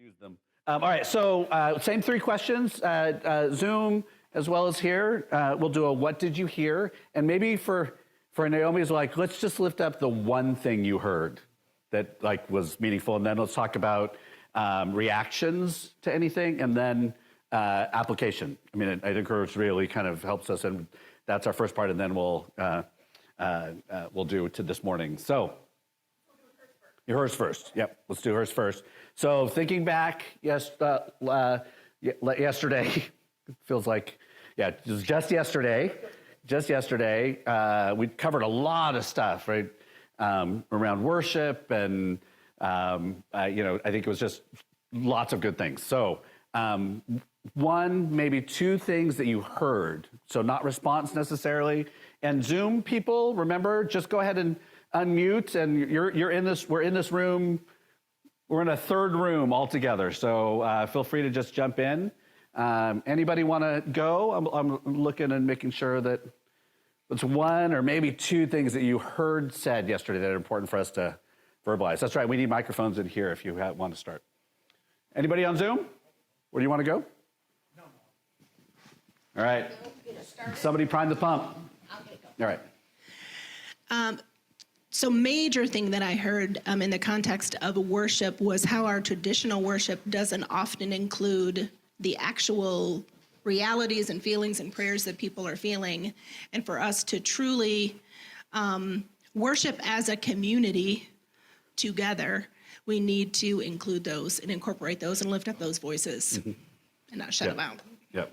use them. All right, so same three questions, Zoom as well as here. We'll do a what did you hear? And maybe for Naomi's like, let's just lift up the one thing you heard that like was meaningful, and then let's talk about reactions to anything, and then application. I mean, I think hers really kind of helps us, and that's our first part, and then we'll do to this morning. So, hers first. Yep, let's do hers first. So, thinking back, yesterday, it feels like, yeah, it was just yesterday. We covered a lot of stuff, right, around worship, and I think it was just lots of good things. So, one, maybe two things that you heard. So not response necessarily. And Zoom people, remember, just go ahead and unmute. And you're in this. We're in this room. We're in a third room all together. So feel free to just jump in. Anybody want to go? I'm looking and making sure that it's one or maybe two things that you heard said yesterday that are important for us to verbalize. That's right. We need microphones in here if you want to start. Anybody on Zoom? Where do you want to go? All right. Somebody prime the pump. All right. So major thing that I heard in the context of worship was how our traditional worship doesn't often include the actual realities and feelings and prayers that people are feeling. And for us to truly worship as a community together, we need to include those and incorporate those and lift up those voices and not shut them out. Yep.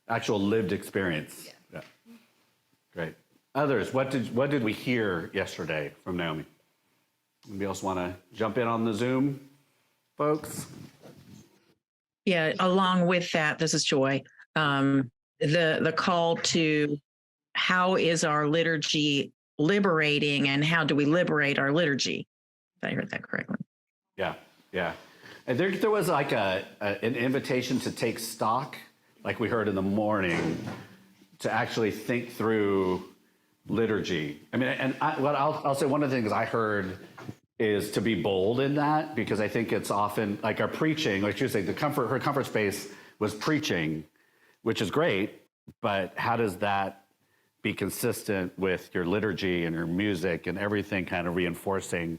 Actual lived experience. Yeah. Great. Others, what did we hear yesterday from Naomi? Anybody else want to jump in on the Zoom, folks? Yeah, along with that, this is Joy. The call to how is our liturgy liberating, and how do we liberate our liturgy? If I heard that correctly. Yeah. And there was like an invitation to take stock, like we heard in the morning, to actually think through liturgy. I mean, and I'll say one of the things I heard is to be bold in that, because I think it's often like our preaching, like you say, her comfort space was preaching, which is great, but how does that be consistent with your liturgy and your music and everything kind of reinforcing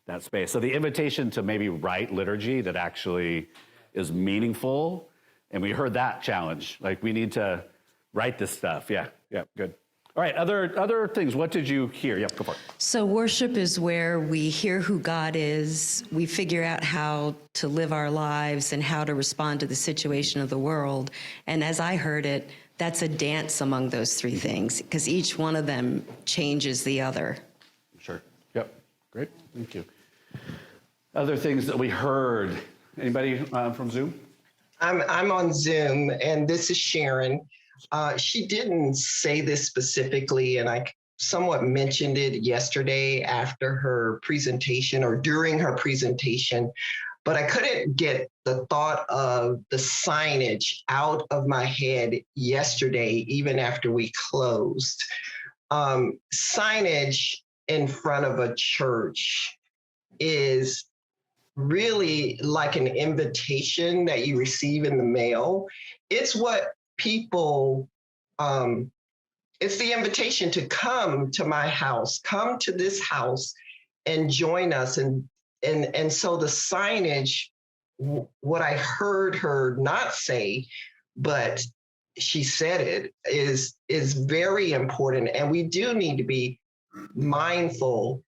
that space? So the invitation to maybe write liturgy that actually is meaningful, and we heard that challenge, like we need to write this stuff. Yeah, good. All right, other things. What did you hear? Yep, go for it. So worship is where we hear who God is. We figure out how to live our lives and how to respond to the situation of the world. And as I heard it, that's a dance among those three things, because each one of them changes the other. Sure. Yep. Great. Thank you. Other things that we heard. Anybody from Zoom? I'm on Zoom, and this is Sharon. She didn't say this specifically, and I somewhat mentioned it yesterday after her presentation or during her presentation, but I couldn't get the thought of the signage out of my head yesterday, even after we closed. Signage in front of a church is really like an invitation that you receive in the mail. It's what people, it's the invitation to come to my house, come to this house and join us. And so the signage, what I heard her not say, but she said it, is very important. And we do need to be mindful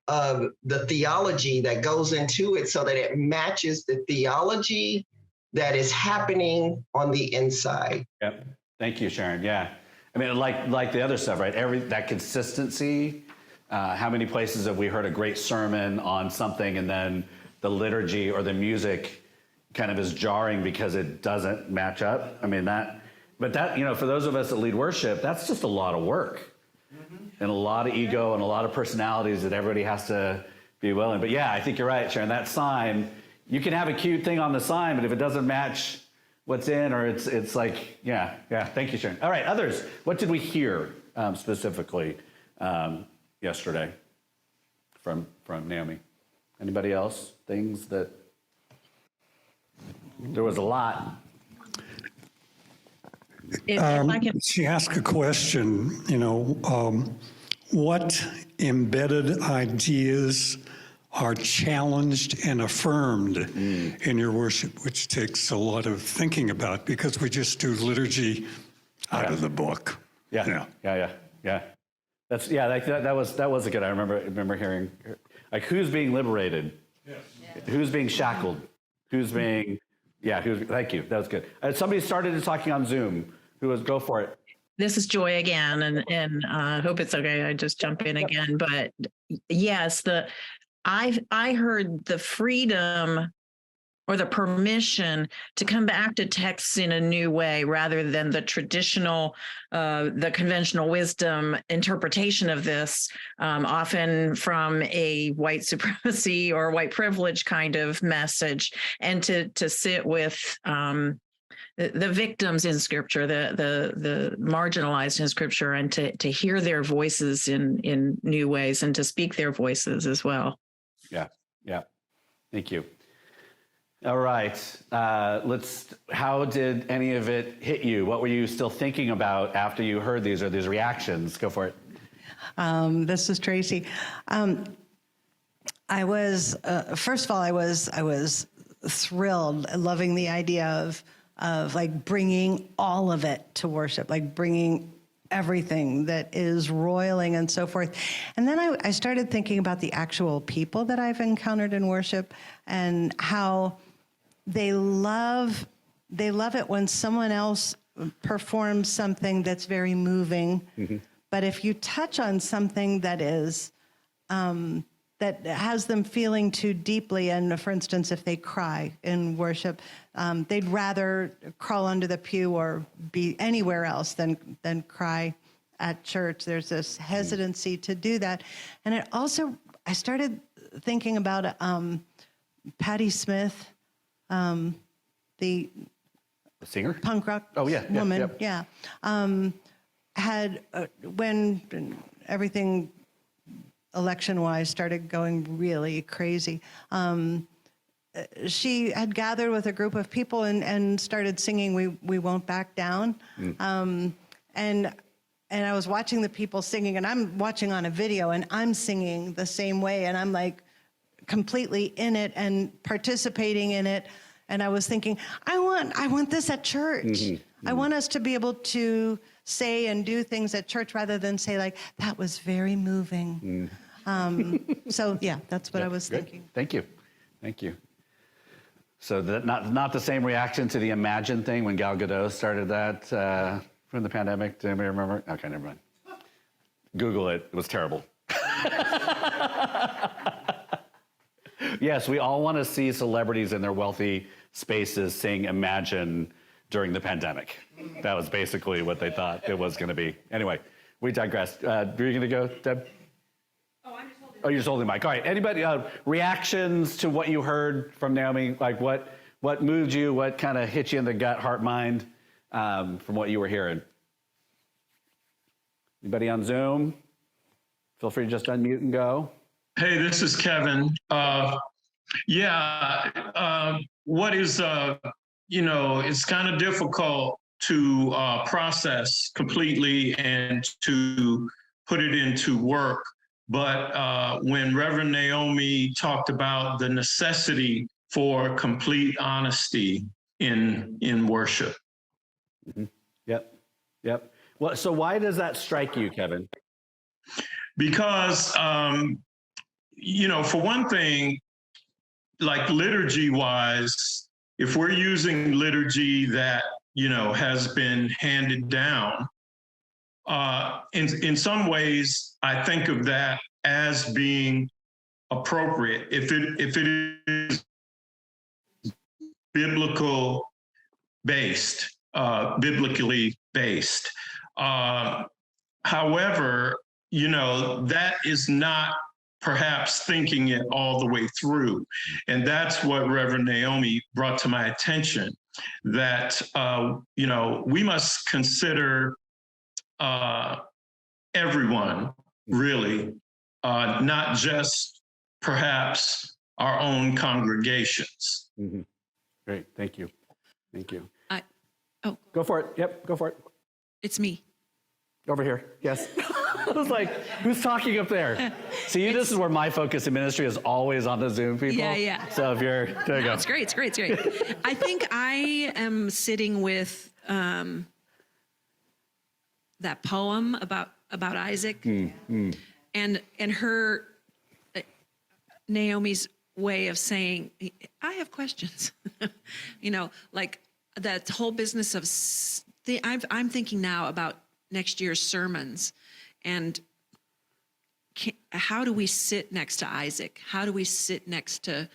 of the theology that goes into it so that it matches the theology that is happening on the inside. Yep. Thank you, Sharon. Yeah. I mean, like the other stuff, right? That consistency. How many places have we heard a great sermon on something and then the liturgy or the music kind of is jarring because it doesn't match up? I mean, but for those of us that lead worship, that's just a lot of work. And a lot of ego and a lot of personalities that everybody has to be willing. But yeah, I think you're right, Sharon. That sign, you can have a cute thing on the sign, but if it doesn't match what's in, or it's like, yeah. Thank you, Sharon. All right, others. What did we hear specifically yesterday from Naomi? Anybody else? Things that There was a lot. If I can, She asked a question, what embedded ideas are challenged and affirmed in your worship, which takes a lot of thinking about because we just do liturgy out of the book. Yeah. That's that was a good. I remember hearing, like, who's being liberated, who's being shackled, who's being, thank you. That was good. Somebody started talking on Zoom. Go for it. this is Joy again, and hope it's okay. I just jump in again, but yes, I heard the freedom or the permission to come back to texts in a new way rather than the traditional, the conventional wisdom interpretation of this, often from a white supremacy or white privilege kind of message, and to sit with the victims in Scripture, the marginalized in Scripture, and to hear their voices in new ways and to speak their voices as well. Yeah. Thank you. All right. How did any of it hit you? What were you still thinking about after you heard these or these reactions? Go for it. This is Tracy. I was, first of all, I was thrilled, loving the idea of like bringing all of it to worship, like bringing everything that is roiling and so forth. And then I started thinking about the actual people that I've encountered in worship and how they love it when someone else performs something that's very moving. Mm-hmm. But if you touch on something that is, that has them feeling too deeply, and for instance, if they cry in worship, they'd rather crawl under the pew or be anywhere else than cry at church. There's this hesitancy to do that. And it also, I started thinking about Patti Smith, the singer? Punk rock woman, had, when everything election-wise started going really crazy, she had gathered with a group of people and started singing "We Won't Back Down," and I was watching the people singing, and I'm watching on a video, and I'm singing the same way, and I'm like completely in it and participating in it, and I was thinking, I want this at church. Mm-hmm. Mm-hmm. I want us to be able to say and do things at church rather than say like, that was very moving. So yeah, that's what I was thinking. Thank you. So not the same reaction to the Imagine thing when Gal Gadot started that from the pandemic. Does anybody remember? Okay, never mind. Google it. It was terrible. Yes, we all want to see celebrities in their wealthy spaces sing Imagine during the pandemic. That was basically what they thought it was going to be. Anyway, we digressed. Were you going to go, Deb? Oh, you're just holding the mic. All right. Anybody reactions to what you heard from Naomi? Like what moved you? What kind of hit you in the gut, heart, mind from what you were hearing? Anybody on Zoom? Feel free to just unmute and go. Hey, this is Kevin. What is, it's kind of difficult to process completely and to put it into work. But when Reverend Naomi talked about the necessity for complete honesty in worship. Mm-hmm. Yep. Well, so why does that strike you, Kevin? Because, for one thing, like liturgy-wise, if we're using liturgy that, has been handed down, in some ways, I think of that as being appropriate if it is biblically based. However, that is not perhaps thinking it all the way through. And that's what Reverend Naomi brought to my attention, that, we must consider everyone, really, not just perhaps our own congregations. Mm-hmm. Great, thank you. Thank you. Oh, Go for it. Yep, go for it. it's me. Over here. Yes. I was like, who's talking up there? See, this is where my focus in ministry is always on the Zoom people. Yeah. So if you're, there you go. It's great. It's great. It's great. I think I am sitting with that poem about Isaac and her Naomi's way of saying, I have questions. Like that whole business of I'm thinking now about next year's sermons and how do we sit next to Isaac? How do we sit next to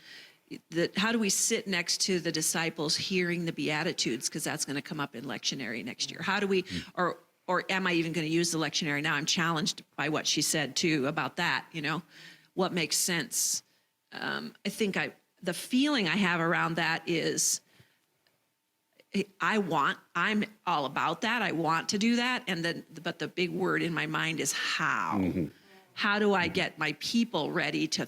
the disciples hearing the Beatitudes? Because that's going to come up in lectionary next year. How do we, or am I even going to use the lectionary now? I'm challenged by what she said too about that, what makes sense. I think the feeling I have around that is I'm all about that. I want to do that. But the big word in my mind is how. How do I get my people ready to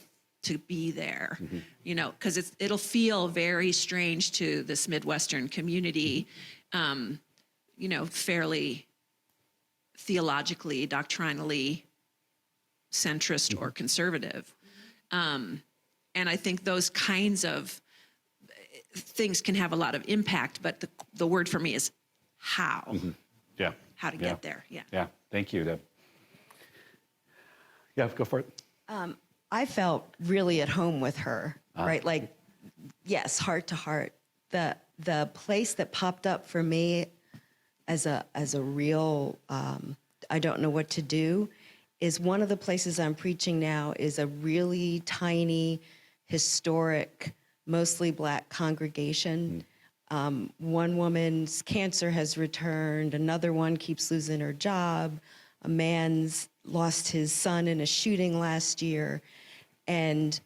be there? Because it'll feel very strange to this Midwestern community, fairly theologically, doctrinally centrist or conservative. And I think those kinds of things can have a lot of impact, but the word for me is how. Yeah. How to get there. Yeah. Yeah. Thank you, Deb. Yeah, go for it. I felt really at home with her, right? Like, yes, heart to heart. The place that popped up for me as a real I don't know what to do is one of the places I'm preaching now is a really tiny, historic, mostly Black congregation. One woman's cancer has returned. Another one keeps losing her job. A man's lost his son in a shooting last year. And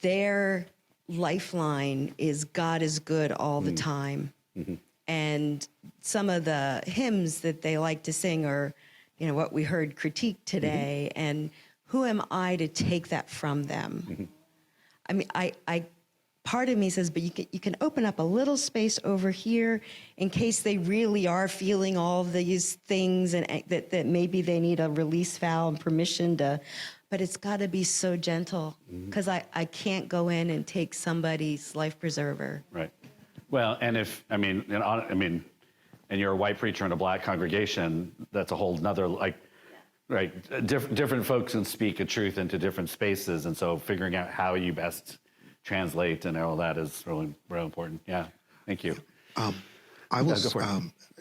their lifeline is God is good all the time. And some of the hymns that they like to sing are, what we heard critiqued today. And who am I to take that from them? I mean, I part of me says, but you can open up a little space over here in case they really are feeling all these things and that maybe they need a release valve and permission to, but it's got to be so gentle because I can't go in and take somebody's life preserver. Right. Well, and and you're a white preacher in a Black congregation, that's a whole nother, right, different folks can speak a truth into different spaces. And so figuring out how you best translate and all that is really, really important. Yeah, thank you. I was,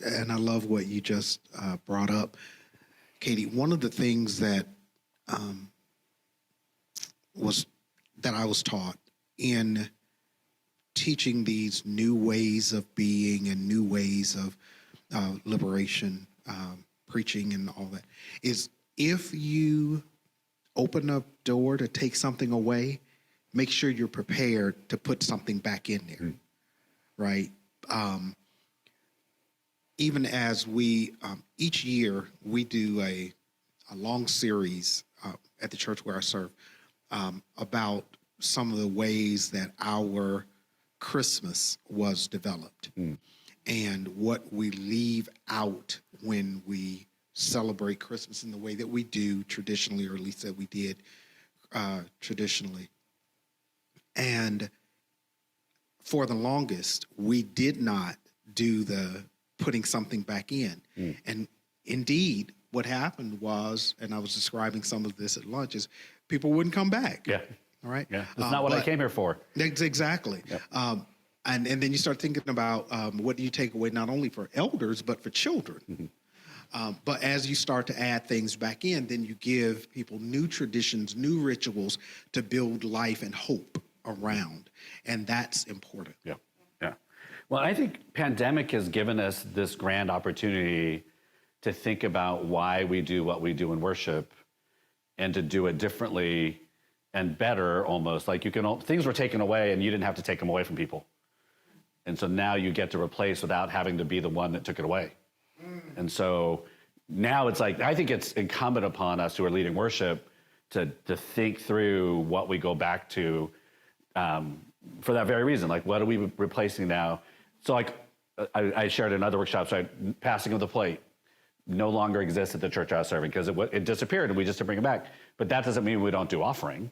and I love what you just brought up, Katie. One of the things that I was taught in teaching these new ways of being and new ways of liberation, preaching and all that, is if you open a door to take something away, make sure you're prepared to put something back in there, right? Even as we, each year, we do a long series at the church where I serve about some of the ways that our Christmas was developed and what we leave out when we celebrate Christmas in the way that we do traditionally, or at least that we did traditionally. And for the longest, we did not do the putting something back in. And indeed, what happened was, and I was describing some of this at lunch, is people wouldn't come back. Yeah. All right. Yeah. That's not what I came here for. Exactly. Yep. And then you start thinking about what do you take away not only for elders, but for children. But as you start to add things back in, then you give people new traditions, new rituals to build life and hope around. And that's important. Yeah. Yeah. Well, I think pandemic has given us this grand opportunity to think about why we do what we do in worship and to do it differently and better almost. Like things were taken away and you didn't have to take them away from people. And so now you get to replace without having to be the one that took it away. And so now it's like, I think it's incumbent upon us who are leading worship to think through what we go back to for that very reason. Like, what are we replacing now? So like I shared in other workshops, passing of the plate no longer exists at the church I was serving because it disappeared and we just didn't bring it back. But that doesn't mean we don't do offering.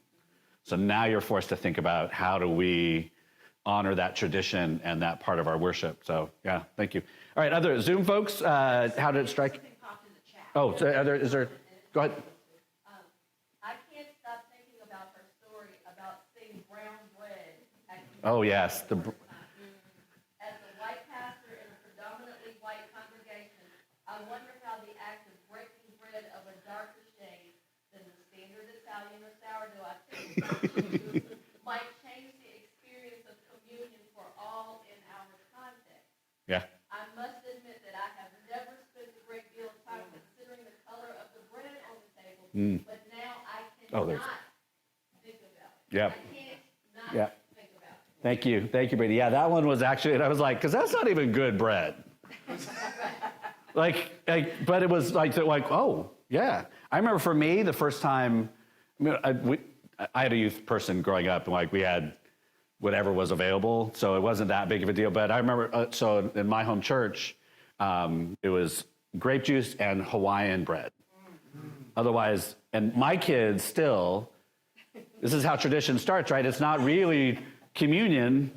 So now you're forced to think about how do we honor that tradition and that part of our worship. So yeah, thank you. All right, other Zoom folks, how did it strike? Oh, so is there, go ahead. I can't stop thinking about her story about seeing brown bread. Oh yes. As a white pastor in a predominantly white congregation, I wonder how the act of breaking bread of a darker shade than the standard Italian or sourdough I typically use might change the experience of communion for all in our context. Yeah. I must admit that I have never spent a great deal of time considering the color of the bread on the table, but now I cannot think about it. Yeah. I can't not Yeah. think about it. Thank you, Brady. Yeah, that one was actually, and I was like, because that's not even good bread. like, but it was like, oh yeah. I remember for me the first time, I had a youth person growing up, and like we had whatever was available, so it wasn't that big of a deal. But I remember, so in my home church, it was grape juice and Hawaiian bread. Otherwise, and my kids still, this is how tradition starts, right? It's not really communion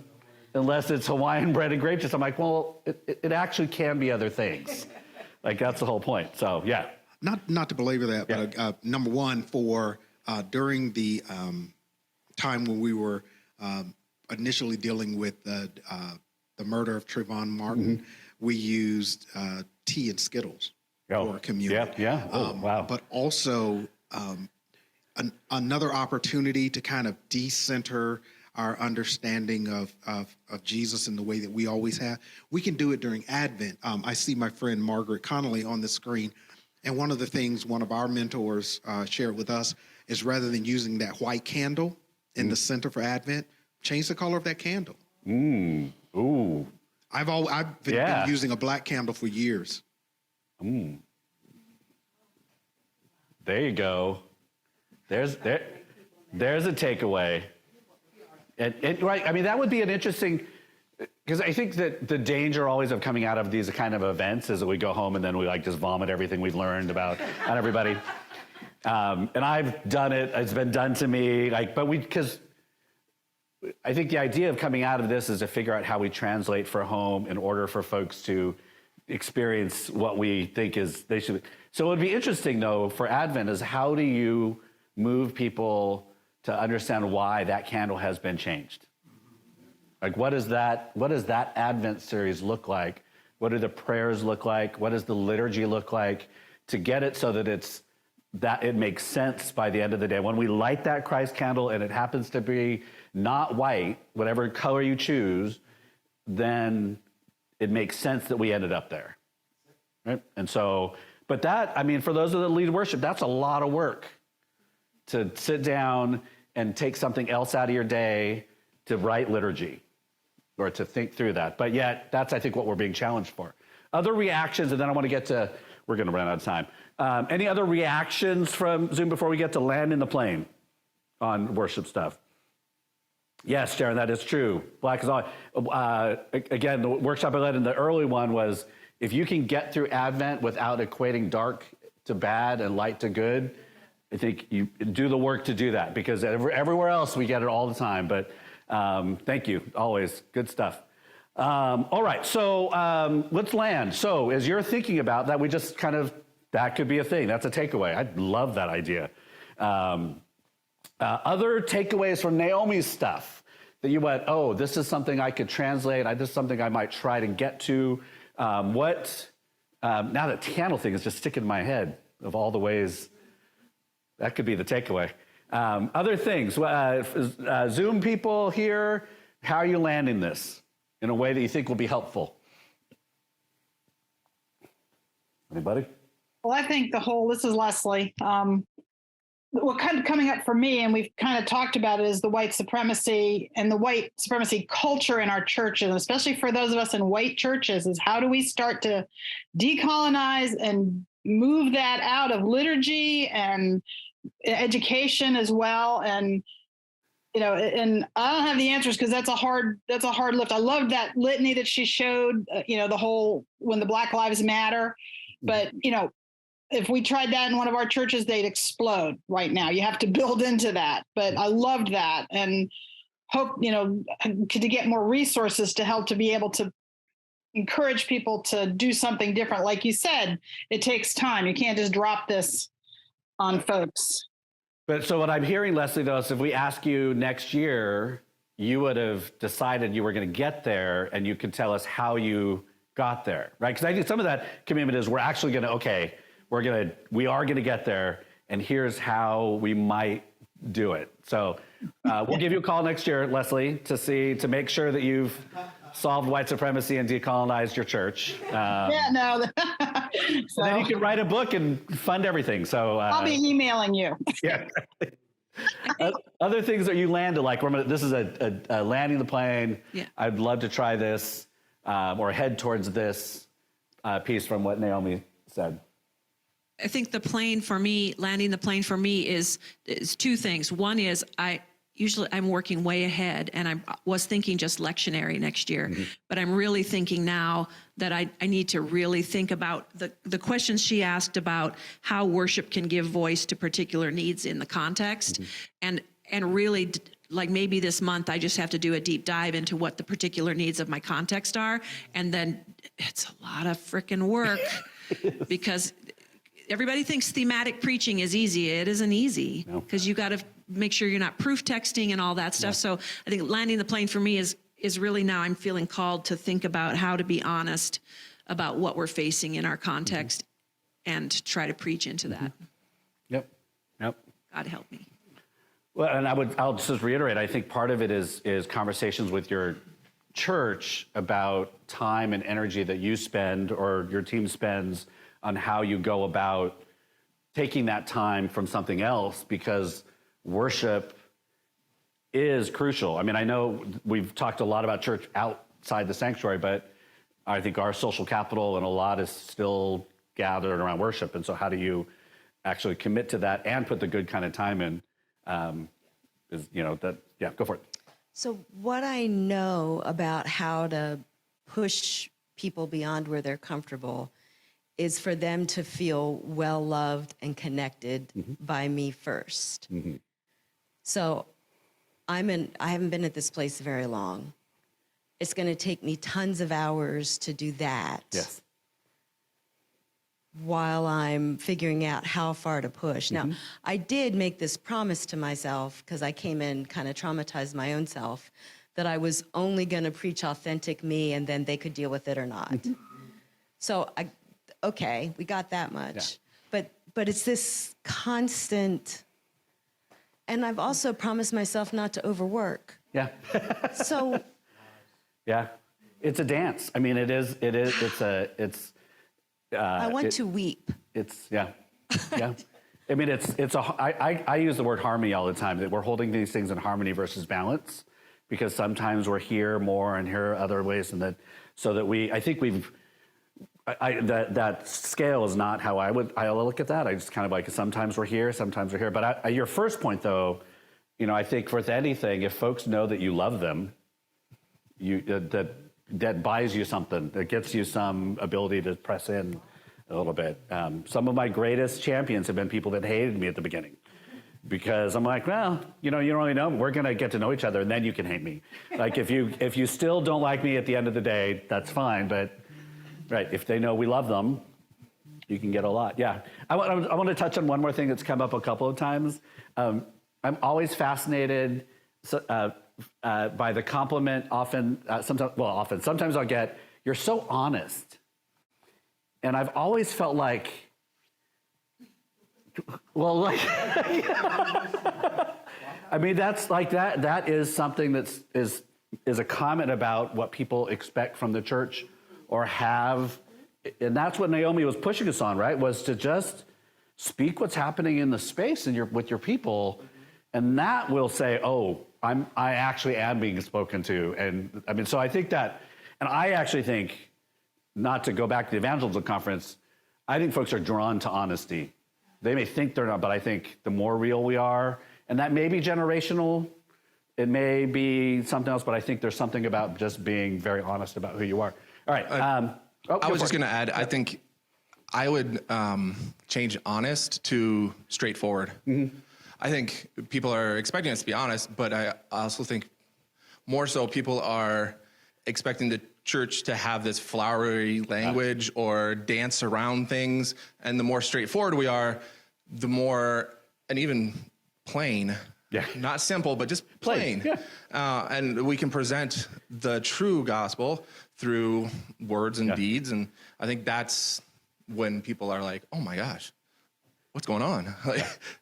unless it's Hawaiian bread and grape juice. I'm like, well, it actually can be other things. Like that's the whole point. So yeah. Not to belabor that, Yeah. but number one, for during the time when we were initially dealing with the murder of Trayvon Martin, we used tea and Skittles for communion. Yeah. Oh, wow. But also another opportunity to kind of decenter our understanding of Jesus in the way that we always have. We can do it during Advent. I see my friend Margaret Connolly on the screen. And one of the things one of our mentors shared with us is rather than using that white candle in the center for Advent, change the color of that candle. Ooh. I've been using a black candle for years. There you go. There's a takeaway. And right, I mean, that would be an interesting, because I think that the danger always of coming out of these kind of events is that we go home and then we like just vomit everything we've learned about on everybody. And I've done it, it's been done to me, because I think the idea of coming out of this is to figure out how we translate for home in order for folks to experience what we think they should. So it would be interesting though for Advent is how do you move people to understand why that candle has been changed? Like what does that Advent series look like? What do the prayers look like? What does the liturgy look like to get it so that it makes sense by the end of the day? When we light that Christ candle and it happens to be not white, whatever color you choose, then it makes sense that we ended up there, right? And so, but that, I mean, for those that lead worship, that's a lot of work to sit down and take something else out of your day to write liturgy or to think through that. But yet, that's, I think, what we're being challenged for. Other reactions, and then I want to get to, we're going to run out of time. Any other reactions from Zoom before we get to land in the plane on worship stuff? Yes, Sharon, that is true. Black is all. Again, the workshop I led in the early one was if you can get through Advent without equating dark to bad and light to good, I think you do the work to do that because everywhere else we get it all the time. But thank you, always good stuff. All right, so let's land. So as you're thinking about that, we just kind of, that could be a thing. That's a takeaway. I love that idea. Other takeaways from Naomi's stuff that you went, oh, this is something I could translate. This is something I might try to get to. Now that candle thing is just sticking in my head of all the ways that could be the takeaway. Other things, Zoom people here, how are you landing this in a way that you think will be helpful? Anybody? Well, I think this is Leslie. What kind of coming up for me, and we've kind of talked about it, is the white supremacy and the white supremacy culture in our churches, and especially for those of us in white churches, is how do we start to decolonize and move that out of liturgy and education as well. And and I don't have the answers because that's a hard lift. I loved that litany that she showed, the whole, when the Black Lives Matter, but, if we tried that in one of our churches, they'd explode right now. You have to build into that. But I loved that and hope, to get more resources to help to be able to encourage people to do something different. Like you said, it takes time. You can't just drop this on folks. But so what I'm hearing, Leslie, though, is if we ask you next year, you would have decided you were going to get there and you could tell us how you got there, right? Because I think some of that commitment is we're actually going to, we are going to get there, and here's how we might do it. So we'll give you a call next year, Leslie, to make sure that you've solved white supremacy and decolonized your church. So then you can write a book and fund everything. So I'll be emailing you. Yeah. Other things that you landed, like this is a landing the plane. Yeah. I'd love to try this or head towards this piece from what Naomi said. I think landing the plane for me is two things. One is I'm working way ahead, and I was thinking just lectionary next year, but I'm really thinking now that I need to really think about the questions she asked about how worship can give voice to particular needs in the context, and really, like, maybe this month I just have to do a deep dive into what the particular needs of my context are, and then it's a lot of freaking work because everybody thinks thematic preaching is easy. It isn't easy because you got to make sure you're not proof texting and all that stuff. So I think landing the plane for me is really, now I'm feeling called to think about how to be honest about what we're facing in our context and try to preach into that. Yep. God help me. Well, and I'll just reiterate, I think part of it is conversations with your church about time and energy that you spend or your team spends on how you go about taking that time from something else, because worship is crucial. I mean, I know we've talked a lot about church outside the sanctuary, but I think our social capital and a lot is still gathered around worship. And so how do you actually commit to that and put the good kind of time in? Go for it. So what I know about how to push people beyond where they're comfortable is for them to feel well loved and connected by me first. So I haven't been at this place very long. It's going to take me tons of hours to do that. Yes. While I'm figuring out how far to push. Now, I did make this promise to myself, because I came in kind of traumatized my own self, that I was only going to preach authentic me and then they could deal with it or not. So okay, we got that much. Yeah. But it's this constant, and I've also promised myself not to overwork. Yeah. So. Yeah, it's a dance. I mean, I want to weep. Yeah. I mean, I use the word harmony all the time, that we're holding these things in harmony versus balance, because sometimes we're here more and here other ways, and that scale is not how I look at that. I just kind of like, sometimes we're here, sometimes we're here. But your first point, though, I think with anything, if folks know that you love them, that buys you something, that gets you some ability to press in a little bit. Some of my greatest champions have been people that hated me at the beginning, because I'm like, well, you don't really know. We're going to get to know each other, and then you can hate me. Like, if you still don't like me at the end of the day, that's fine. But right, if they know we love them, you can get a lot. Yeah, I want to touch on one more thing that's come up a couple of times. I'm always fascinated by the compliment. Sometimes I'll get, "You're so honest," and I've always felt like, well, like, I mean, that's like that. That is something that's is a comment about what people expect from the church or have, and that's what Naomi was pushing us on, right? Was to just speak what's happening in the space and with your people, and that will say, oh, I actually am being spoken to. And I mean, so I think that, and I actually think, not to go back to the evangelism conference, I think folks are drawn to honesty. They may think they're not, but I think the more real we are, and that may be generational, It may be something else, but I think there's something about just being very honest about who you are. All right. I was just going to add, I think I would change honest to straightforward. I think people are expecting us to be honest, but I also think more so people are expecting the church to have this flowery language or dance around things. And the more straightforward we are, the more, and even plain, not simple, but just plain. And we can present the true gospel through words and deeds. And I think that's when people are like, oh my gosh, what's going on?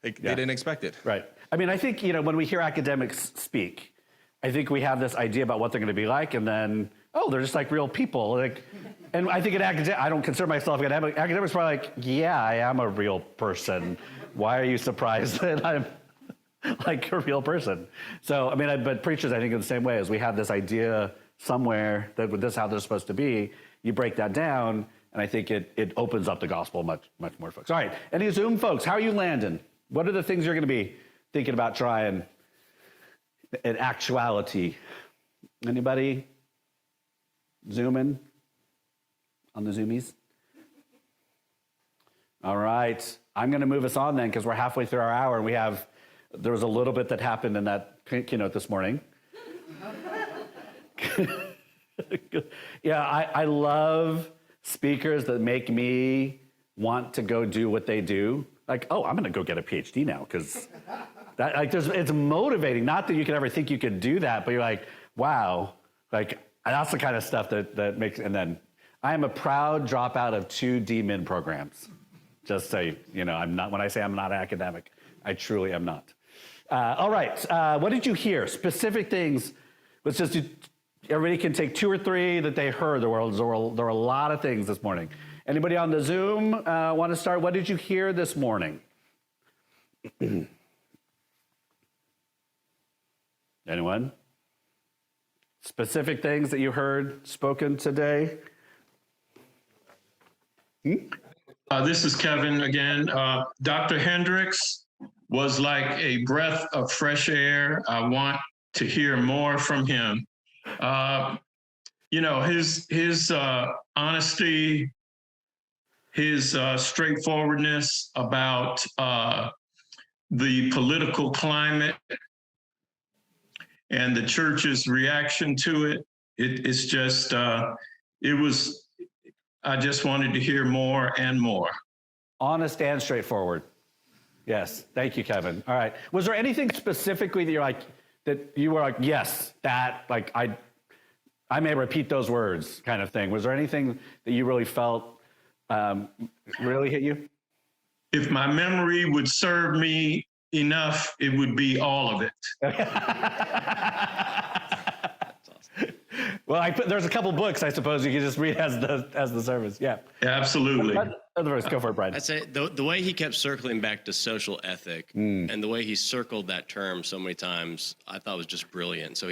They didn't expect it. Right. I mean, I think, when we hear academics speak, I think we have this idea about what they're going to be like, and then, oh, they're just like real people. And I think I don't consider myself academic. Academics are like, yeah, I am a real person. Why are you surprised that I'm like a real person? So, I mean, but preachers, I think, in the same way, as we have this idea somewhere that this is how they're supposed to be, you break that down, and I think it opens up the gospel much more, folks. All right, any Zoom folks, how are you landing? What are the things you're going to be thinking about trying in actuality? Anybody zooming on the Zoomies? All right, I'm going to move us on then, because we're halfway through our hour, and there was a little bit that happened in that keynote this morning. I love speakers that make me want to go do what they do. Like, oh, I'm going to go get a PhD now, because it's motivating. Not that you could ever think you could do that, but you're like, wow, like that's the kind of stuff that makes. And then I am a proud dropout of 2 DMin programs. Just so I'm not. When I say I'm not academic, I truly am not. All right, what did you hear? Specific things. Let's just do. Everybody can take 2 or 3 that they heard. There were a lot of things this morning. Anybody on the Zoom want to start? What did you hear this morning? Anyone? Specific things that you heard spoken today? This is Kevin again. Dr. Hendricks was like a breath of fresh air. I want to hear more from him. His honesty, his straightforwardness about the political climate and the church's reaction to it. It's just, I just wanted to hear more and more. Honest and straightforward. Yes. Thank you, Kevin. All right. Was there anything specifically that you were like, yes, that, like, I may repeat those words kind of thing? Was there anything that you really felt really hit you? If my memory would serve me enough, it would be all of it. Well, there's a couple books, I suppose, you can just read as the service. Yeah. Absolutely. Otherwise, go for it, Brian. I'd say the way he kept circling back to social ethic and the way he circled that term so many times, I thought was just brilliant. So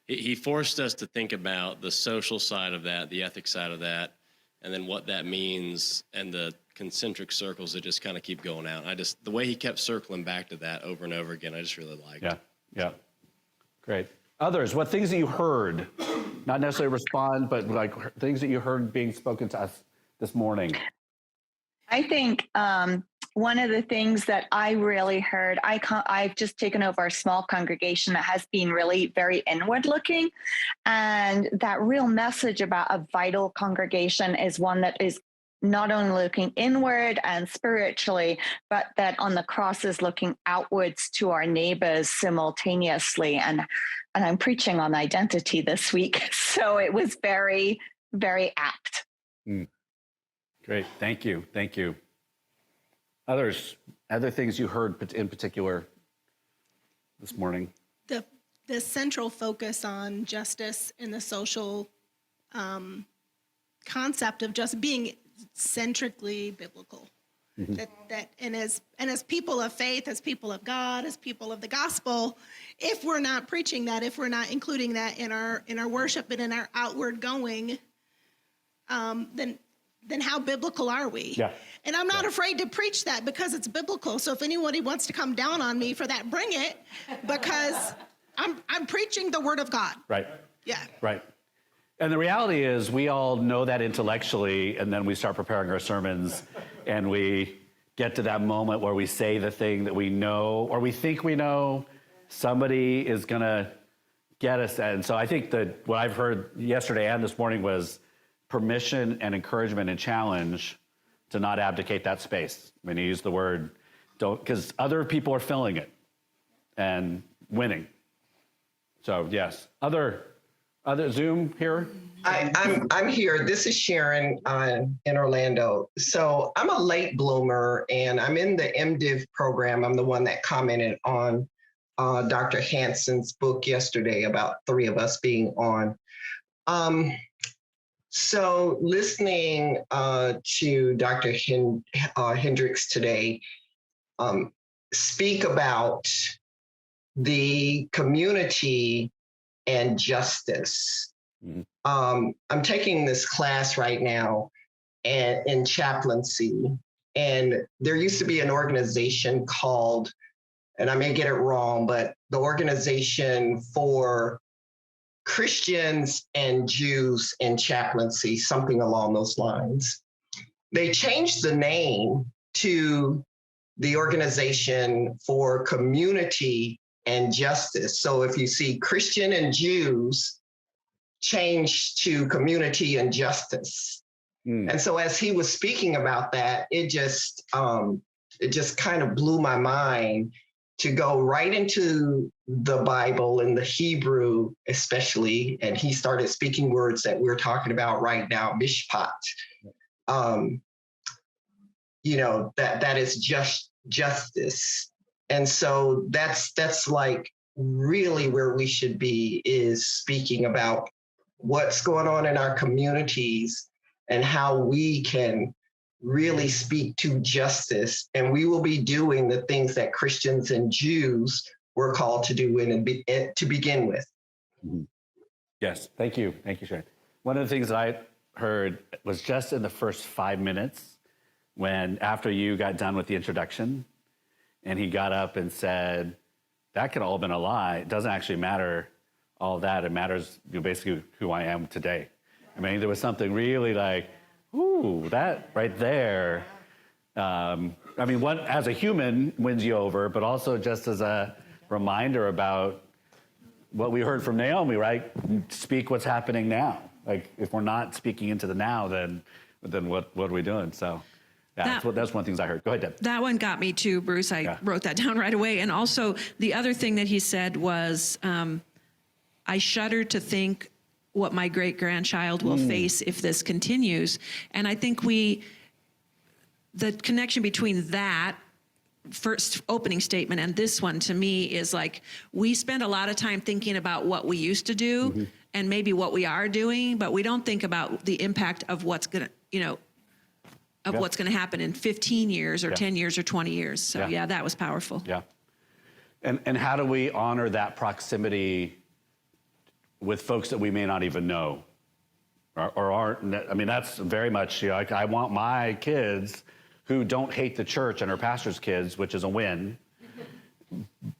he forced us to think about the social side of that, the ethic side of that, and then what that means, and the concentric circles that just kind of keep going out. The way he kept circling back to that over and over again, I just really liked. Yeah. Great. Others, what things that you heard, not necessarily respond, but like things that you heard being spoken to us this morning? I think one of the things that I really heard, I've just taken over a small congregation that has been really very inward looking. And that real message about a vital congregation is one that is not only looking inward and spiritually, but that on the cross is looking outwards to our neighbors simultaneously. And I'm preaching on identity this week. So it was very, very apt. Great. Thank you. Other things you heard in particular this morning? The central focus on justice and the social concept of just being centrically biblical. And as people of faith, as people of God, as people of the gospel, if we're not preaching that, if we're not including that in our worship and in our outward going, then how biblical are we? Yeah. And I'm not afraid to preach that because it's biblical. So if anybody wants to come down on me for that, bring it, because I'm preaching the word of God. Right. Yeah. Right. And the reality is we all know that intellectually, and then we start preparing our sermons and we get to that moment where we say the thing that we know or we think we know, somebody is going to get us. And so I think that what I've heard yesterday and this morning was permission and encouragement and challenge to not abdicate that space. I mean, he used the word don't, because other people are filling it and winning. So yes, other Zoom here. I'm here. This is Sharon in Orlando. So I'm a late bloomer, and I'm in the MDiv program. I'm the one that commented on Dr. Hanson's book yesterday about three of us being on. So listening to Dr. Hendricks today speak about the community and justice. Mm-hmm. I'm taking this class right now in chaplaincy, and there used to be an organization called, and I may get it wrong, but the Organization for Christians and Jews in Chaplaincy, something along those lines. They changed the name to the Organization for Community and Justice. So if you see Christian and Jews, changed to Community and Justice. And so as he was speaking about that, it just kind of blew my mind to go right into the Bible and the Hebrew especially. And he started speaking words that we're talking about right now, mishpat. That is just justice. And so that's like really where we should be, is speaking about what's going on in our communities and how we can really speak to justice. And we will be doing the things that Christians and Jews were called to do to begin with. Mm-hmm. Yes, thank you. Thank you, Sharon. One of the things that I heard was just in the first 5 minutes, when after you got done with the introduction, and he got up and said, that could all have been a lie. It doesn't actually matter all that. It matters basically who I am today. I mean, there was something really like, ooh, that right there. I mean, what as a human wins you over, but also just as a reminder about what we heard from Naomi, right? Speak what's happening now. Like, if we're not speaking into the now, then what are we doing? So that's one of the things I heard. Go ahead, Deb. That one got me too, Bruce. I wrote that down right away. And also the other thing that he said was, I shudder to think what my great-grandchild will face if this continues. And I think the connection between that first opening statement and this one, to me, is like, we spend a lot of time thinking about what we used to do and maybe what we are doing, but we don't think about the impact of what's going to, what's going to happen in 15 years or 10 years or 20 years. So yeah, that was powerful. Yeah. And how do we honor that proximity with folks that we may not even know or aren't? I mean, that's very much, like, I want my kids who don't hate the church and our pastor's kids, which is a win,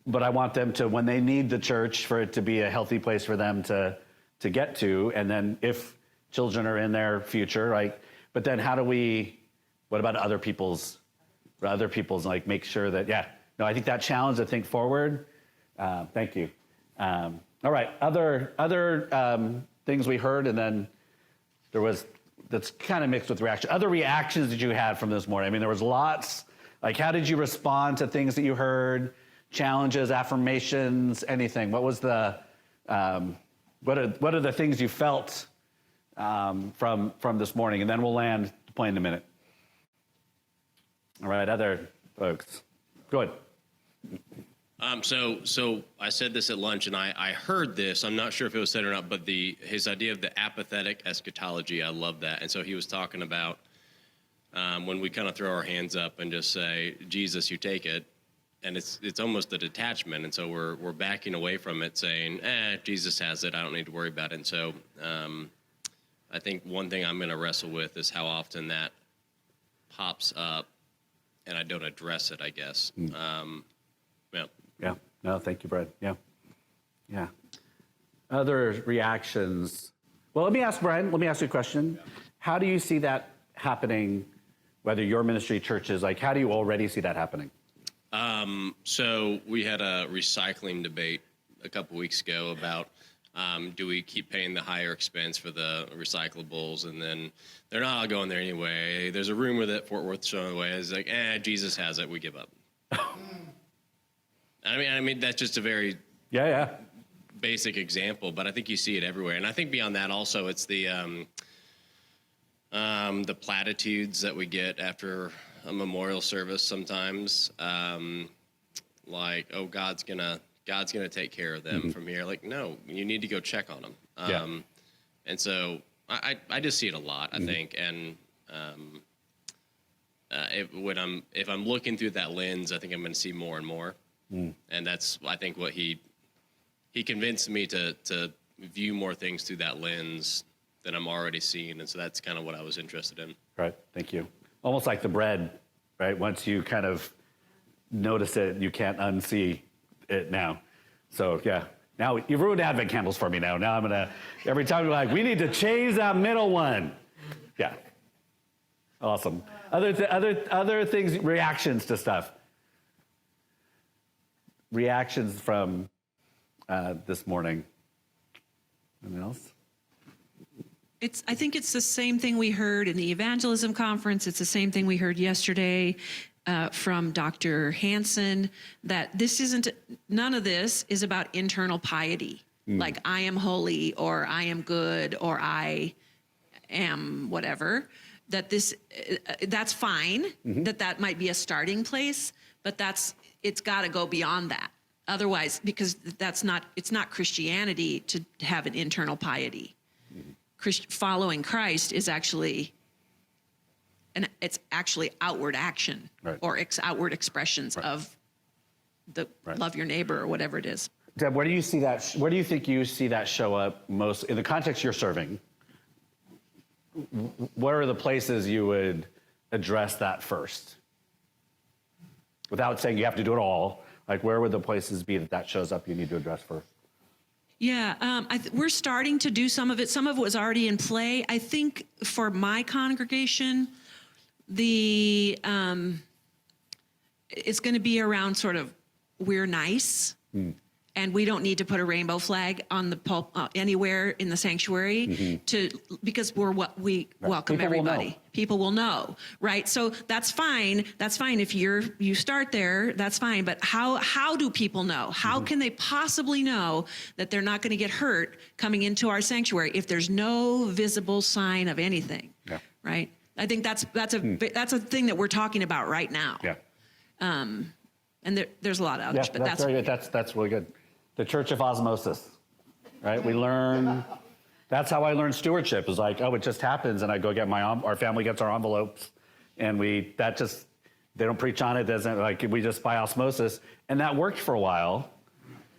but I want them to, when they need the church, for it to be a healthy place for them to get to. And then if children are in their future, like, but then what about other people's, like, make sure that, I think that challenge to think forward. Thank you. All right, other things we heard, and then there was, that's kind of mixed with reaction. Other reactions that you had from this morning. I mean, there was lots. Like, how did you respond to things that you heard? Challenges, affirmations, anything? What was the, what are the things you felt from this morning? And then we'll land the plane in a minute. All right, other folks. Go ahead. So I said this at lunch, and I heard this. I'm not sure if it was said or not, but his idea of the apathetic eschatology, I love that. And so he was talking about when we kind of throw our hands up and just say, Jesus, you take it, and it's almost a detachment. And so we're backing away from it, saying, Jesus has it, I don't need to worry about it. And so I think one thing I'm going to wrestle with is how often that pops up, and I don't address it, I guess. Yeah. No, thank you, Brad. Yeah. Yeah. Other reactions. Well, let me ask Brian, let me ask you a question. How do you see that happening, whether your ministry, churches, like how do you already see that happening? So we had a recycling debate a couple weeks ago about do we keep paying the higher expense for the recyclables, and then they're not all going there anyway. There's a rumor that Fort Worth's showing away. It's like, Jesus has it, we give up. I mean that's just a very basic example, but I think you see it everywhere. And I think beyond that also it's the platitudes that we get after a memorial service sometimes, like, oh, God's gonna take care of them from here. Like, no, you need to go check on them. And so I just see it a lot, I think. And if I'm looking through that lens, I think I'm going to see more and more. And that's, I think, what he convinced me to view more things through that lens than I'm already seeing. And so that's kind of what I was interested in. Right. Thank you. Almost like the bread, right? Once you kind of notice it, you can't unsee it now. So yeah, now you've ruined Advent candles for me now. Now I'm gonna, every time you're like, we need to change that middle one. Yeah. Awesome. Other things, reactions to stuff. Reactions from this morning. Anything else? I think it's the same thing we heard in the evangelism conference. It's the same thing we heard yesterday from Dr. Hansen, that none of this is about internal piety. Like I am holy or I am good or I am whatever. That's fine. That might be a starting place, but it's got to go beyond that. Otherwise, because it's not Christianity to have an internal piety. Following Christ is actually, it's actually outward action, or outward expressions of the love your neighbor or whatever it is. Deb, where do you see that? Where do you think you see that show up most in the context you're serving? What are the places you would address that first? Without saying you have to do it all, like where would the places be that shows up you need to address first? Yeah, we're starting to do some of it. Some of it was already in play. I think for my congregation, it's going to be around sort of we're nice, and we don't need to put a rainbow flag on the anywhere in the sanctuary because we welcome everybody. People will know, right? So that's fine. That's fine if you start there. That's fine. But how do people know? How can they possibly know that they're not going to get hurt coming into our sanctuary if there's no visible sign of anything? Yeah. Right. I think that's a thing that we're talking about right now. Yeah. And there's a lot of others, but that's very good. That's really good. The Church of Osmosis, right? We learn. That's how I learned stewardship. Is like, it just happens, and I go get our family gets our envelopes, and they don't preach on it. We just by osmosis, and that worked for a while.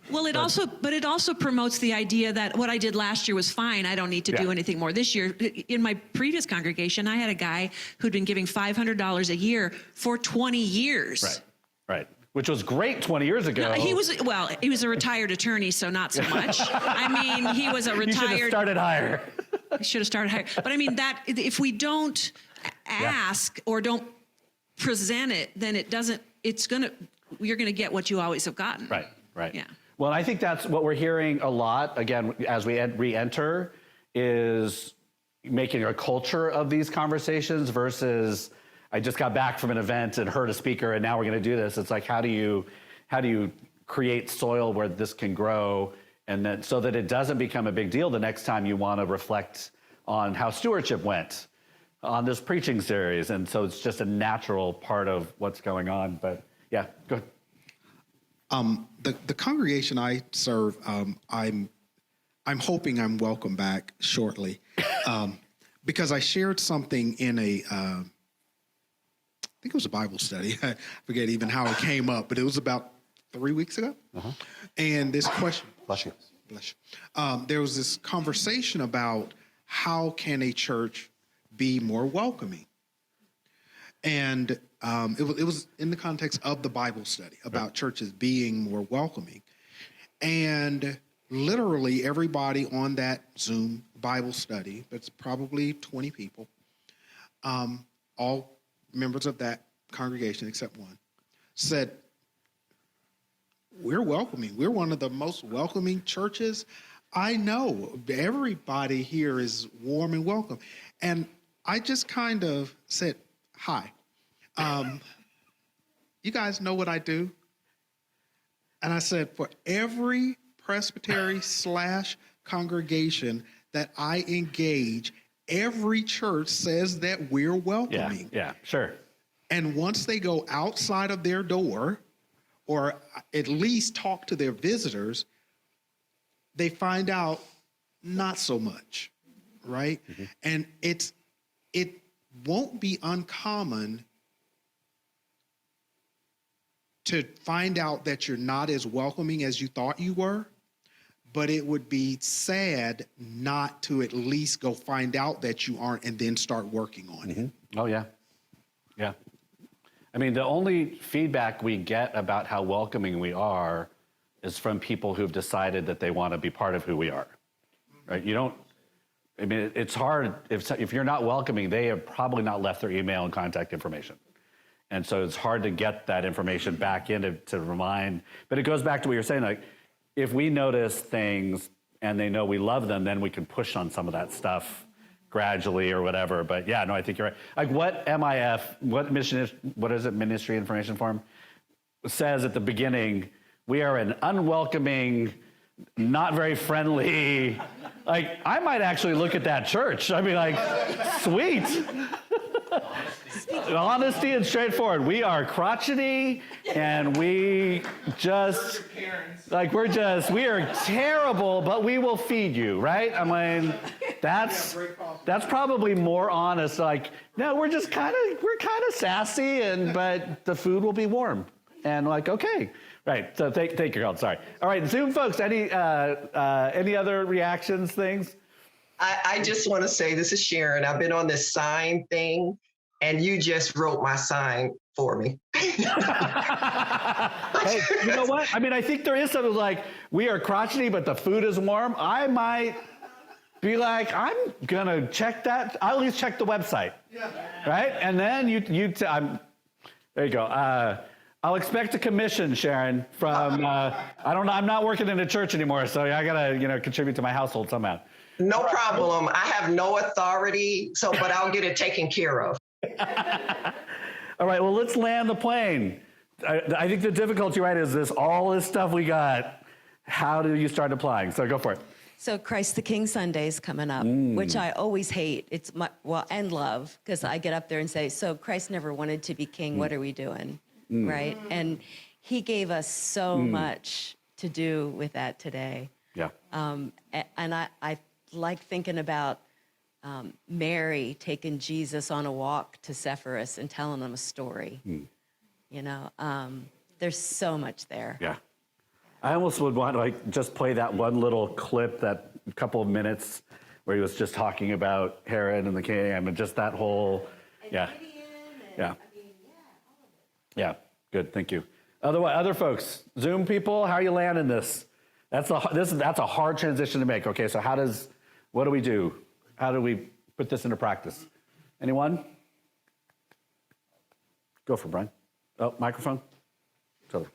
Well, it also promotes the idea that what I did last year was fine. I don't need to do anything more this year. In my previous congregation, I had a guy who'd been giving $500 a year for 20 years. Right. Which was great 20 years ago. No, he was a retired attorney, so not so much. I mean, he was a retired. You should have started higher. I should have started higher. But I mean, that if we don't ask or don't present it, then you're gonna get what you always have gotten. Right. Yeah. Well, I think that's what we're hearing a lot, again, as we re-enter, is making a culture of these conversations versus, I just got back from an event and heard a speaker and now we're going to do this. It's like, how do you create soil where this can grow, and then so that it doesn't become a big deal the next time you want to reflect on how stewardship went on this preaching series. And so it's just a natural part of what's going on. But yeah, go ahead. The congregation I serve, I'm hoping I'm welcome back shortly, because I shared something in I think it was a Bible study. I forget even how it came up, but it was about 3 weeks ago. And this question, bless you. There was this conversation about how can a church be more welcoming, and it was in the context of the Bible study about churches being more welcoming. And literally everybody on that Zoom Bible study, that's probably 20 people, all members of that congregation except one, said, we're welcoming. We're one of the most welcoming churches I know. Everybody here is warm and welcome. And I just kind of said, hi. You guys know what I do? And I said, for every presbytery / congregation that I engage, every church says that we're welcoming. Yeah, sure. And once they go outside of their door, or at least talk to their visitors, they find out not so much, right? Mm-hmm. And it won't be uncommon to find out that you're not as welcoming as you thought you were, but it would be sad not to at least go find out that you aren't and then start working on it. Oh, yeah. Yeah. I mean, the only feedback we get about how welcoming we are is from people who've decided that they want to be part of who we are, right? You don't, I mean, it's hard. If you're not welcoming, they have probably not left their email and contact information. And so it's hard to get that information back in to remind. But it goes back to what you're saying, like, if we notice things and they know we love them, then we can push on some of that stuff gradually or whatever. But yeah, no, I think you're right. Like what MIF, what is it, Ministry Information Form, says at the beginning, we are an unwelcoming, not very friendly, like I might actually look at that church. I mean, like, sweet. Honesty and straightforward. We are crotchety and we just, like, we are terrible, but we will feed you, right? I mean, that's probably more honest. Like, no, we're kind of sassy, but the food will be warm. And like, okay, right. So take your help. Sorry. All right, Zoom folks. Any other reactions, things? I just want to say, this is Sharon. I've been on this sign thing, and you just wrote my sign for me. Hey, you know what? I mean, I think there is something like, we are crotchety, but the food is warm. I might be like, I'm gonna check that. I'll at least check the website, right? And then there you go. I'll expect a commission, Sharon, from, I don't know, I'm not working in a church anymore, so I gotta, contribute to my household somehow. No problem. I have no authority, but I'll get it taken care of. All right, well, let's land the plane. I think the difficulty, right, is all this stuff we got, how do you start applying? So go for it. So Christ the King Sunday is coming up, which I always hate. It's and love, because I get up there and say, so Christ never wanted to be king. What are we doing? Right? And he gave us so much to do with that today. Yeah. And I like thinking about Mary taking Jesus on a walk to Sepphoris and telling him a story. There's so much there. Yeah. I almost would want to just play that one little clip, that couple of minutes where he was just talking about Herod and the king, and just that whole, yeah. Yeah, good, thank you. Other folks, Zoom people, how are you landing this? That's a hard transition to make. Okay, so what do we do? How do we put this into practice? Anyone? Go for it, Brian. Oh, microphone. Sorry.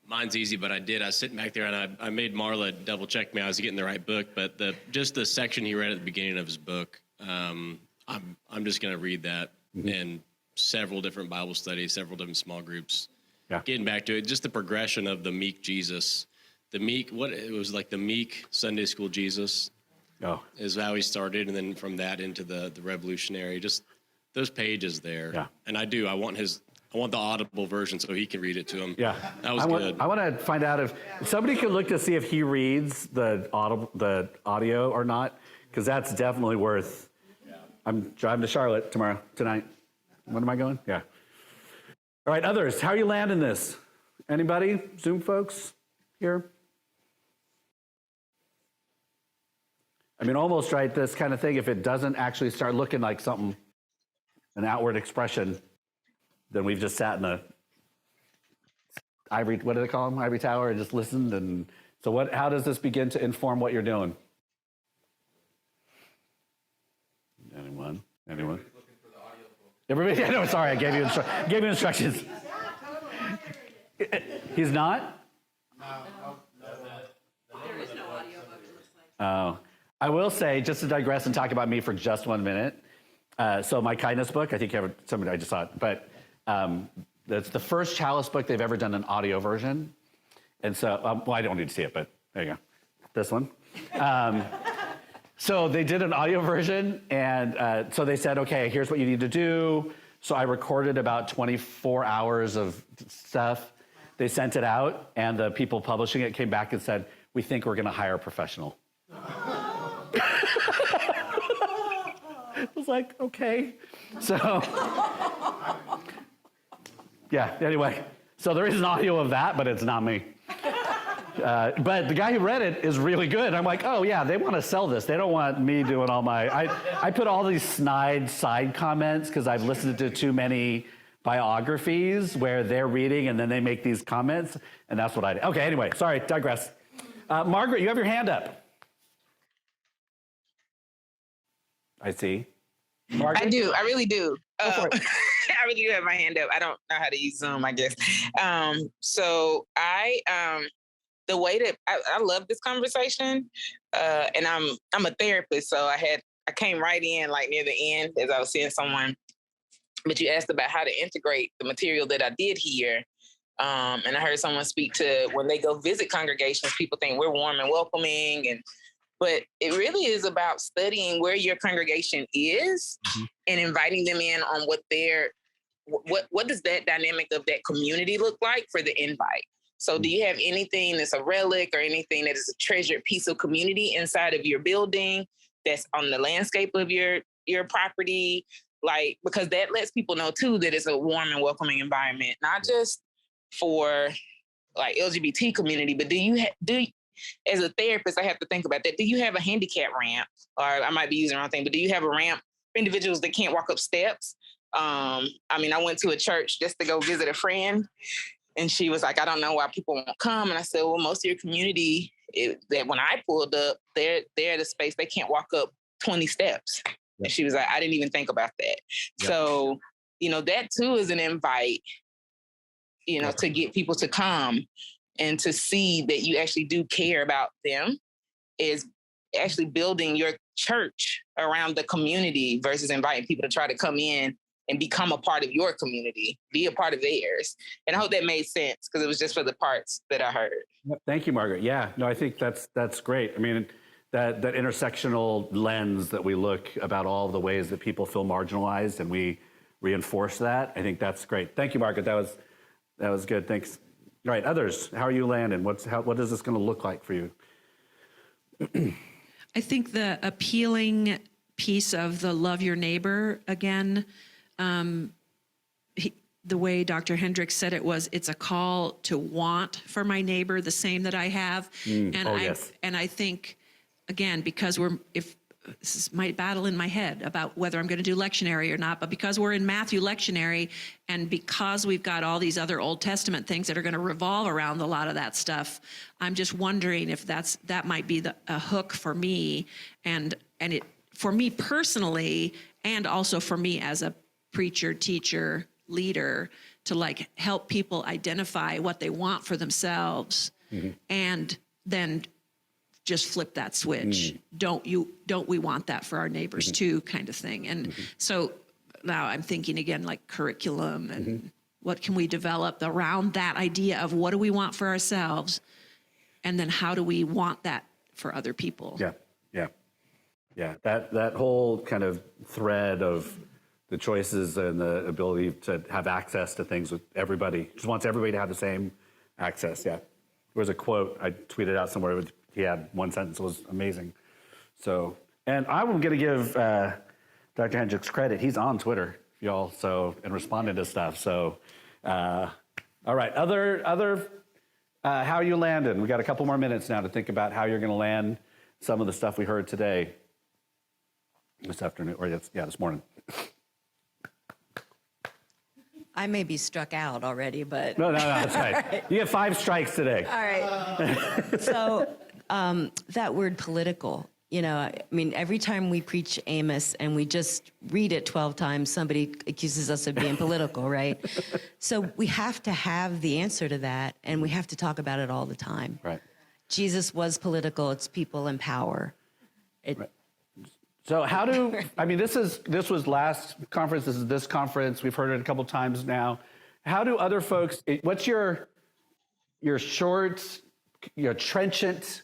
Mine's easy, but I was sitting back there and I made Marla double check me. I was getting the right book, but just the section he read at the beginning of his book, I'm just going to read that in several different Bible studies, several different small groups. Yeah. Getting back to it, just the progression of the meek Jesus, the meek Sunday school Jesus. Oh, is how he started, and then from that into the revolutionary. Just those pages there. Yeah. And I want the audible version so he can read it to him. Yeah, that was good. I want to find out if somebody could look to see if he reads the audio or not, because that's definitely worth. Yeah. I'm driving to Charlotte tonight. When am I going? Yeah. All right, others, how are you landing this? Anybody? Zoom folks here? I mean, almost right, this kind of thing, if it doesn't actually start looking like something, an outward expression, then we've just sat in ivory, what do they call them? Ivory tower, and just listened. And so how does this begin to inform what you're doing? Anyone? Everybody? I know, sorry, I gave you instructions. He's not? There is no audio book, it looks like. Oh. I will say, just to digress and talk about me for just 1 minute. So my kindness book, I think you have somebody, I just saw it, but that's the first Chalice book they've ever done an audio version. And so, well, I don't need to see it, but there you go. This one. So they did an audio version, and so they said, okay, here's what you need to do. So I recorded about 24 hours of stuff. They sent it out, and the people publishing it came back and said, we think we're going to hire a professional. I was like, okay. So, yeah, anyway. So there is an audio of that, but it's not me. But the guy who read it is really good. I'm like, oh, yeah, they want to sell this. They don't want me doing all my... I put all these snide side comments because I've listened to too many biographies where they're reading and then they make these comments, and that's what I did. Okay, anyway, sorry, digress. Margaret, you have your hand up. I see. Margaret? I do. I really do. Go for it. I really do have my hand up. I don't know how to use Zoom, I guess. So the way that I love this conversation, and I'm a therapist, so I came right in like near the end as I was seeing someone, but you asked about how to integrate the material that I did here. And I heard someone speak to when they go visit congregations, people think we're warm and welcoming, but it really is about studying where your congregation is and inviting them in on what does that dynamic of that community look like for the invite. So do you have anything that's a relic or anything that is a treasured piece of community inside of your building that's on the landscape of your property? Like, because that lets people know too that it's a warm and welcoming environment, not just for like LGBT community, but as a therapist, I have to think about that. Do you have a handicap ramp? Or I might be using the wrong thing, but do you have a ramp for individuals that can't walk up steps? I went to a church just to go visit a friend, and she was like, I don't know why people won't come. And I said, well, most of your community, that when I pulled up, they're at a space, they can't walk up 20 steps. Yep. And she was like, I didn't even think about that. Yep. So, that too is an invite, to get people to come and to see that you actually do care about them, is actually building your church around the community versus inviting people to try to come in and become a part of your community, be a part of theirs. And I hope that made sense because it was just for the parts that I heard. Thank you, Margaret. Yeah, no, I think that's great. I mean, that intersectional lens that we look about all the ways that people feel marginalized and we reinforce that, I think that's great. Thank you, Margaret. That was good. Thanks. All right, others, how are you landing? What is this going to look like for you? I think the appealing piece of the love your neighbor, again, the way Dr. Hendricks said it's a call to want for my neighbor the same that I have. Yes. And I think, again, because this is my battle in my head about whether I'm going to do lectionary or not, but because we're in Matthew lectionary and because we've got all these other Old Testament things that are going to revolve around a lot of that stuff, I'm just wondering if that might be a hook for me and it for me personally, and also for me as a preacher, teacher, leader, to like help people identify what they want for themselves and then just flip that switch. Don't we want that for our neighbors too, kind of thing. And so now I'm thinking again, like curriculum and what can we develop around that idea of what do we want for ourselves? And then how do we want that for other people? Yeah. That whole kind of thread of the choices and the ability to have access to things with everybody, just wants everybody to have the same access. Yeah. There was a quote I tweeted out somewhere. He had one sentence. It was amazing. So, and I'm going to give Dr. Hendricks credit. He's on Twitter, y'all, and responding to stuff. So, all right. Other how are you landing? We got a couple more minutes now to think about how you're going to land some of the stuff we heard today, this afternoon, or this morning. I may be struck out already, but. No, that's right. You get 5 strikes today. All right. So that word political, I mean, every time we preach Amos and we just read it 12 times, somebody accuses us of being political, right? So we have to have the answer to that, and we have to talk about it all the time. Right. Jesus was political. It's people in power. Right. So this was last conference, this is this conference, we've heard it a couple times now. How do other folks, what's your short, your trenchant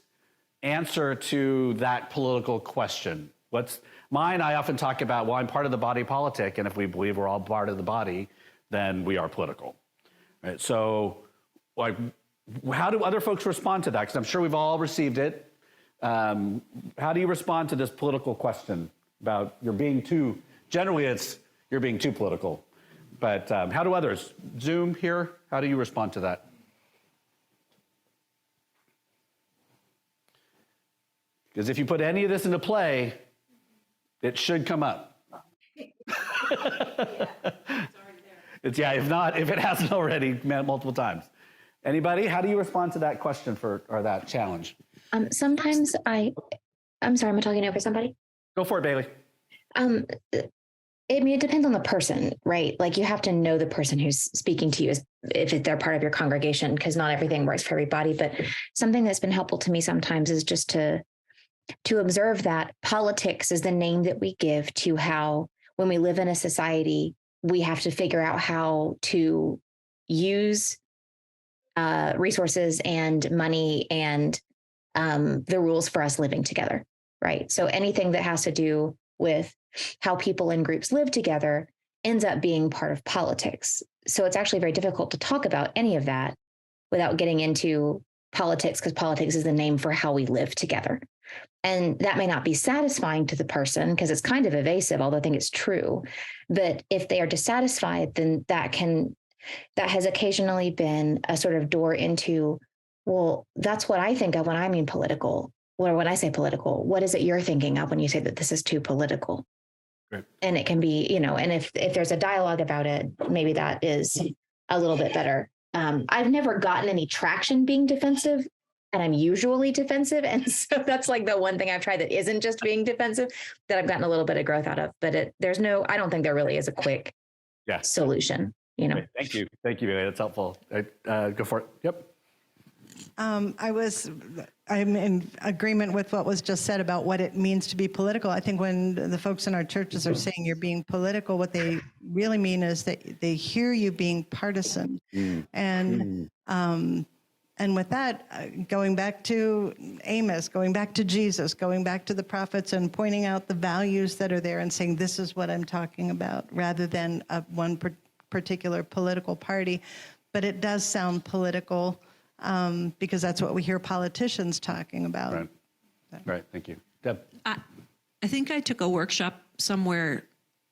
answer to that political question? What's mine? I often talk about, well, I'm part of the body politic, and if we believe we're all part of the body, then we are political. Right? So how do other folks respond to that? Because I'm sure we've all received it. How do you respond to this political question about you're being too, generally it's you're being too political, but how do others? Zoom here, how do you respond to that? Because if you put any of this into play, it should come up. If it hasn't already multiple times. Anybody, how do you respond to that question or that challenge? Sometimes I'm sorry, am I talking over somebody? Go for it, Bailey. It depends on the person, right? Like you have to know the person who's speaking to you if they're part of your congregation, because not everything works for everybody. But something that's been helpful to me sometimes is just to observe that politics is the name that we give to how, when we live in a society, we have to figure out how to use resources and money and the rules for us living together, right? So anything that has to do with how people in groups live together ends up being part of politics. So it's actually very difficult to talk about any of that without getting into politics, because politics is the name for how we live together. And that may not be satisfying to the person because it's kind of evasive, although I think it's true. But if they are dissatisfied, then that has occasionally been a sort of door into, well, that's what I think of when I mean political, or when I say political. What is it you're thinking of when you say that this is too political? Right. And it can be, and if there's a dialogue about it, maybe that is a little bit better. I've never gotten any traction being defensive, and I'm usually defensive. And so that's like the one thing I've tried that isn't just being defensive that I've gotten a little bit of growth out of. But I don't think there really is a quick solution. Great. Thank you, Bailey. That's helpful. Go for it. Yep. I'm in agreement with what was just said about what it means to be political. I think when the folks in our churches are saying you're being political, what they really mean is that they hear you being partisan. And with that, going back to Amos, going back to Jesus, going back to the prophets and pointing out the values that are there and saying, this is what I'm talking about, rather than one particular political party. But it does sound political because that's what we hear politicians talking about. Right. Thank you. Deb? I think I took a workshop somewhere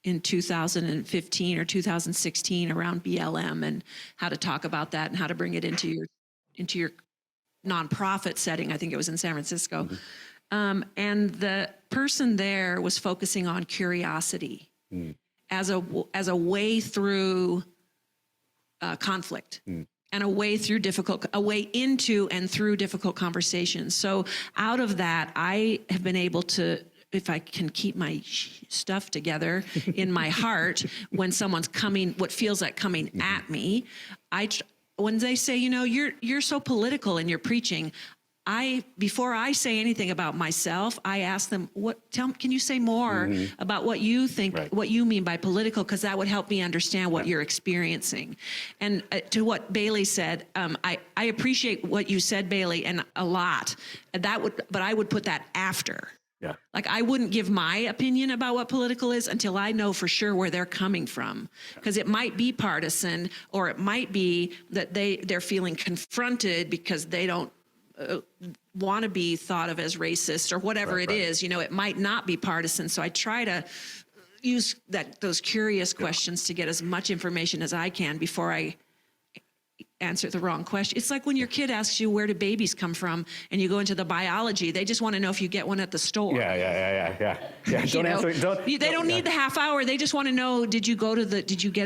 in 2015 or 2016 around BLM and how to talk about that and how to bring it into your nonprofit setting. I think it was in San Francisco. And the person there was focusing on curiosity as a way through conflict. And a way into and through difficult conversations. So out of that, I have been able to, if I can keep my stuff together in my heart, when someone's coming, what feels like coming at me, when they say, you're so political in your preaching, before I say anything about myself, I ask them, can you say more about what you think, what you mean by political? Because that would help me understand what you're experiencing. And to what Bailey said, I appreciate what you said, Bailey, and a lot. But I would put that after. Yeah. Like I wouldn't give my opinion about what political is until I know for sure where they're coming from. Because it might be partisan, or it might be that they're feeling confronted because they don't want to be thought of as racist or whatever it is. It might not be partisan. So I try to use those curious questions to get as much information as I can before I answer the wrong question. It's like when your kid asks you, where do babies come from? And you go into the biology, they just want to know if you get one at the store. Yeah. Don't answer. They don't need the half hour. They just want to know, did you get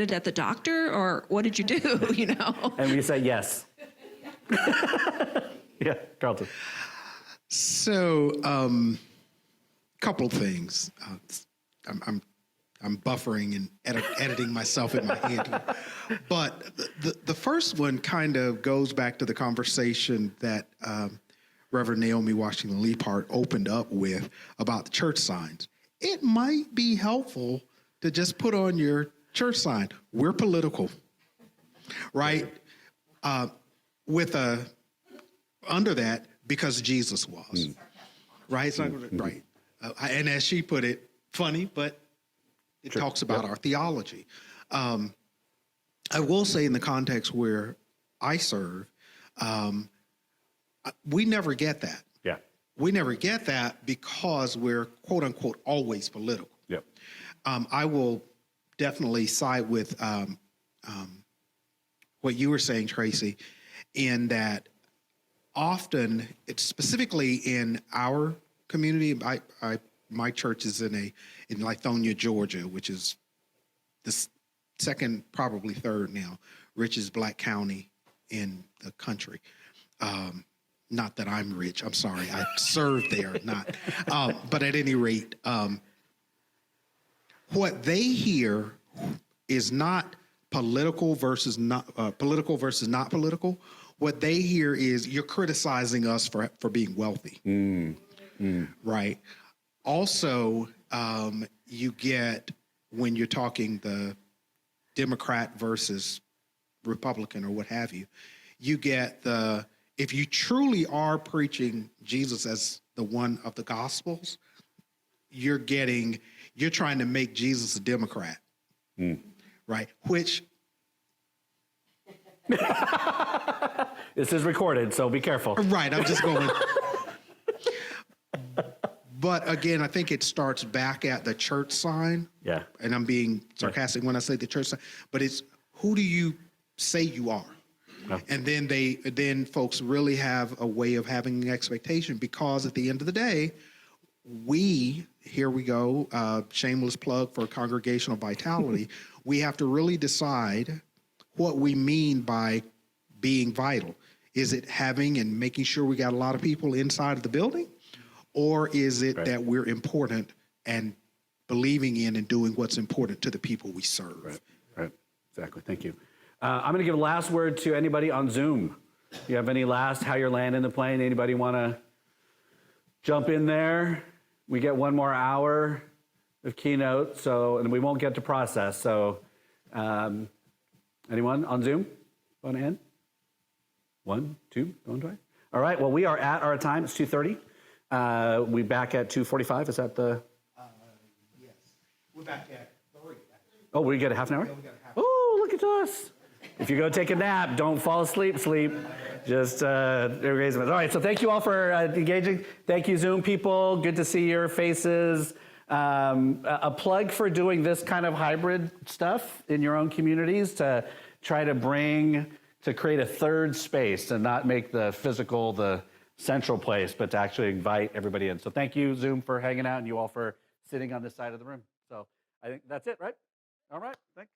it at the doctor, or what did you do? And we say yes. Yeah, Carlton. So, couple things. I'm buffering and editing myself in my head. But the first one kind of goes back to the conversation that Reverend Naomi Washington Leapart opened up with about the church signs. It might be helpful to just put on your church sign, we're political, right? Under that, because Jesus was, right? It's not, right. And as she put it, funny, but it talks about our theology. I will say in the context where I serve, we never get that. Yeah. We never get that because we're, quote unquote, always political. Yep. I will definitely side with what you were saying, Tracy, in that often, it's specifically in our community, my church is in Lithonia, Georgia, which is the second, probably third now, richest Black county in the country. Not that I'm rich, I'm sorry, I served there, not. But at any rate, what they hear is not political versus not political. What they hear is you're criticizing us for being wealthy, right? Also, you get, when you're talking the Democrat versus Republican or what have you, you get if you truly are preaching Jesus as the one of the Gospels, you're trying to make Jesus a Democrat, right? Which... This is recorded, so be careful. Right, I'm just going... But again, I think it starts back at the church sign. Yeah. And I'm being sarcastic when I say the church sign, but it's, who do you say you are? No. And then folks really have a way of having an expectation, because at the end of the day, here we go, shameless plug for congregational vitality, we have to really decide what we mean by being vital. Is it having and making sure we got a lot of people inside of the building? Or is it that we're important and believing in and doing what's important to the people we serve? Right. Exactly. Thank you. I'm going to give a last word to anybody on Zoom. You have any last, how you're landing the plane? Anybody want to jump in there? We get one more hour of keynote, and we won't get to process. So anyone on Zoom want to end? 1, 2, going twice? All right. Well, we are at our time. It's 2:30. We back at 2:45. Is that the? Yes. We're back at 3. Oh, we get a half an hour? Yeah, we got a half. Oh, look at us. If you go take a nap, don't fall asleep. Just raise them. All right, so thank you all for engaging. Thank you, Zoom people. Good to see your faces. A plug for doing this kind of hybrid stuff in your own communities to try to create a third space and not make the physical the central place, but to actually invite everybody in. So thank you, Zoom, for hanging out, and you all for sitting on this side of the room. So I think that's it, right? All right, thanks.